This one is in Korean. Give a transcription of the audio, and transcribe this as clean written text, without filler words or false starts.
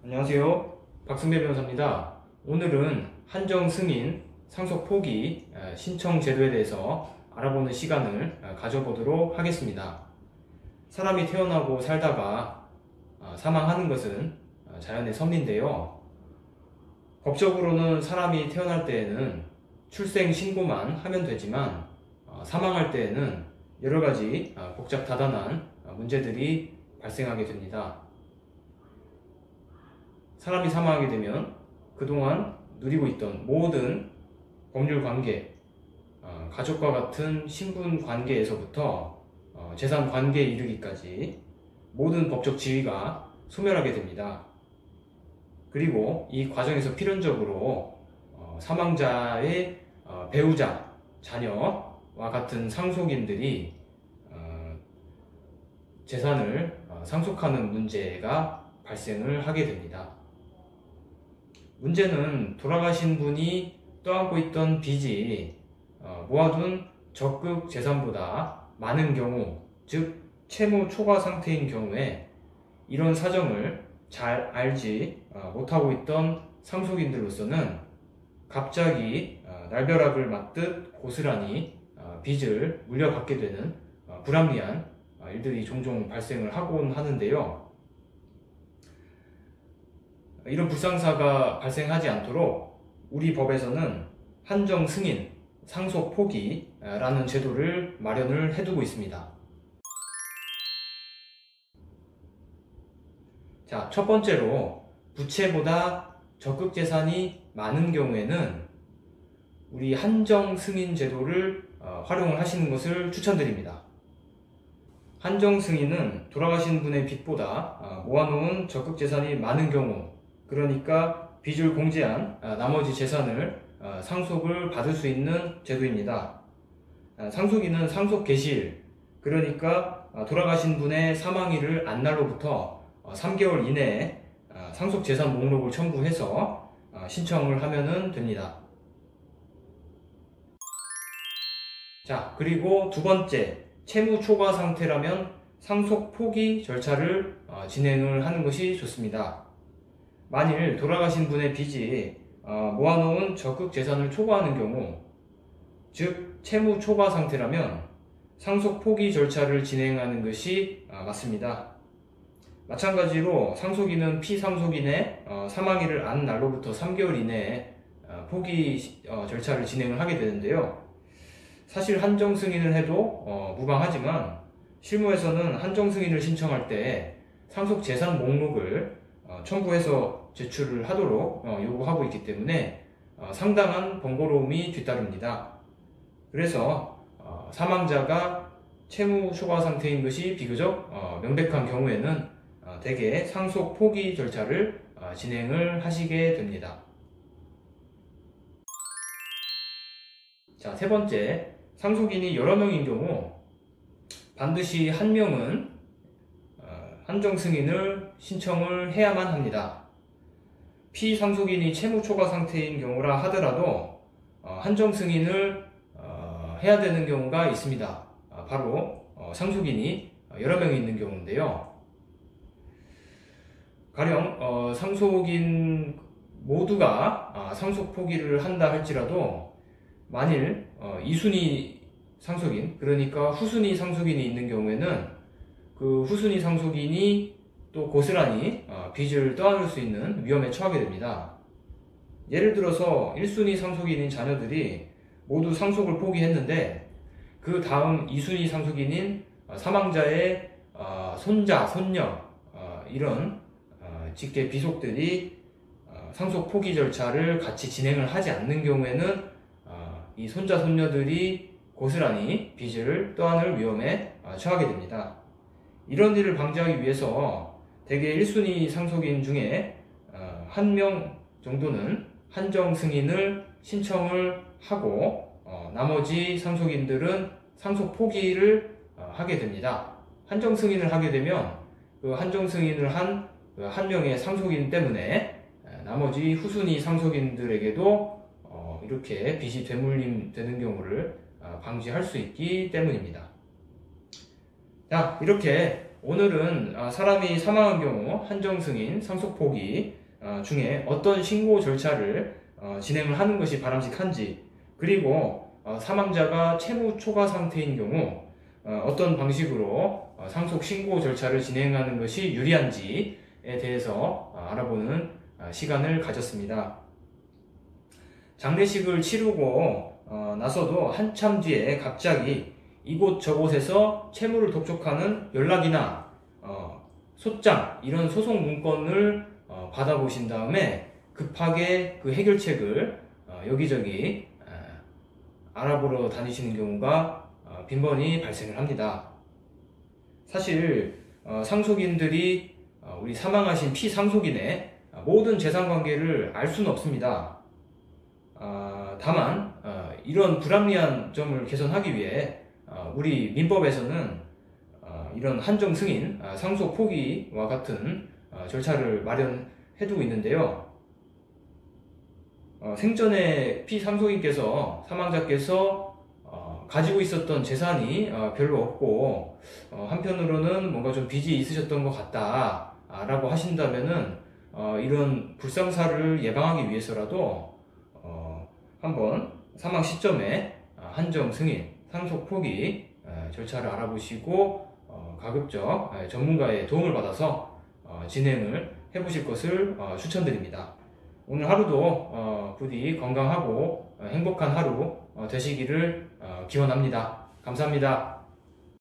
안녕하세요. 박승배 변호사입니다. 오늘은 한정 승인 상속 포기 신청 제도에 대해서 알아보는 시간을 가져보도록 하겠습니다. 사람이 태어나고 살다가 사망하는 것은 자연의 섭리인데요. 법적으로는 사람이 태어날 때에는 출생 신고만 하면 되지만 사망할 때에는 여러 가지 복잡다단한 문제들이 발생하게 됩니다. 사람이 사망하게 되면 그동안 누리고 있던 모든 법률 관계, 가족과 같은 신분 관계에서부터 재산 관계에 이르기까지 모든 법적 지위가 소멸하게 됩니다. 그리고 이 과정에서 필연적으로 사망자의 배우자, 자녀와 같은 상속인들이 재산을 상속하는 문제가 발생을 하게 됩니다. 문제는 돌아가신 분이 떠안고 있던 빚이 모아둔 적극 재산보다 많은 경우, 즉 채무 초과 상태인 경우에 이런 사정을 잘 알지 못하고 있던 상속인들로서는 갑자기 날벼락을 맞듯 고스란히 빚을 물려받게 되는 불합리한 일들이 종종 발생을 하곤 하는데요. 이런 불상사가 발생하지 않도록 우리 법에서는 한정 승인, 상속 포기라는 제도를 마련을 해두고 있습니다. 자, 첫 번째로 부채보다 적극 재산이 많은 경우에는 우리 한정 승인 제도를 활용을 하시는 것을 추천드립니다. 한정 승인은 돌아가신 분의 빚보다 모아놓은 적극 재산이 많은 경우, 그러니까 빚을 공제한 나머지 재산을 상속을 받을 수 있는 제도입니다. 상속인은 상속 개시일, 그러니까 돌아가신 분의 사망일을 안날로부터 3개월 이내에 상속 재산 목록을 첨부해서 신청을 하면 됩니다. 자, 그리고 두 번째, 채무 초과 상태라면 상속 포기 절차를 진행을 하는 것이 좋습니다. 만일 돌아가신 분의 빚이 모아놓은 적극 재산을 초과하는 경우, 즉 채무 초과 상태라면 상속 포기 절차를 진행하는 것이 맞습니다. 마찬가지로 상속인은 피상속인의 사망일을 안 날로부터 3개월 이내에 포기 절차를 진행을 하게 되는데요. 사실 한정 승인을 해도 무방하지만 실무에서는 한정 승인을 신청할 때 상속 재산 목록을 첨부해서 제출을 하도록 요구하고 있기 때문에 상당한 번거로움이 뒤따릅니다. 그래서 사망자가 채무 초과 상태인 것이 비교적 명백한 경우에는 대개 상속 포기 절차를 진행을 하시게 됩니다. 자, 세 번째, 상속인이 여러 명인 경우 반드시 한 명은 한정 승인을 신청을 해야만 합니다. 피상속인이 채무 초과 상태인 경우라 하더라도 한정 승인을 해야 되는 경우가 있습니다. 바로 상속인이 여러 명이 있는 경우인데요. 가령 상속인 모두가 상속 포기를 한다 할지라도 만일 2순위 상속인, 그러니까 후순위 상속인이 있는 경우에는 그 후순위 상속인이 또 고스란히 빚을 떠안을 수 있는 위험에 처하게 됩니다. 예를 들어서 1순위 상속인인 자녀들이 모두 상속을 포기했는데 그 다음 2순위 상속인인 사망자의 손자, 손녀 이런 직계 비속들이 상속 포기 절차를 같이 진행을 하지 않는 경우에는 이 손자, 손녀들이 고스란히 빚을 떠안을 위험에 처하게 됩니다. 이런 일을 방지하기 위해서 대개 1순위 상속인 중에 한 명 정도는 한정 승인을 신청을 하고 나머지 상속인들은 상속 포기를 하게 됩니다. 한정 승인을 하게 되면 그 한정 승인을 한 한 명의 상속인 때문에 나머지 후순위 상속인들에게도 이렇게 빚이 되물림 되는 경우를 방지할 수 있기 때문입니다. 자, 이렇게 오늘은 사람이 사망한 경우 한정승인 상속포기 중에 어떤 신고 절차를 진행을 하는 것이 바람직한지, 그리고 사망자가 채무 초과 상태인 경우 어떤 방식으로 상속 신고 절차를 진행하는 것이 유리한지에 대해서 알아보는 시간을 가졌습니다. 장례식을 치르고 나서도 한참 뒤에 갑자기 이곳저곳에서 채무를 독촉하는 연락이나 소장, 이런 소송 문건을 받아보신 다음에 급하게 그 해결책을 여기저기 알아보러 다니시는 경우가 빈번히 발생을 합니다. 사실 상속인들이 우리 사망하신 피상속인의 모든 재산관계를 알 수는 없습니다. 다만 이런 불합리한 점을 개선하기 위해 우리 민법에서는 이런 한정승인, 상속 포기와 같은 절차를 마련해두고 있는데요. 생전에 피상속인께서, 사망자께서 가지고 있었던 재산이 별로 없고 한편으로는 뭔가 좀 빚이 있으셨던 것 같다 라고 하신다면은 이런 불상사를 예방하기 위해서라도 한번 사망 시점에 한정승인, 상속 포기 절차를 알아보시고 가급적 전문가의 도움을 받아서 진행을 해보실 것을 추천드립니다. 오늘 하루도 부디 건강하고 행복한 하루 되시기를 기원합니다. 감사합니다.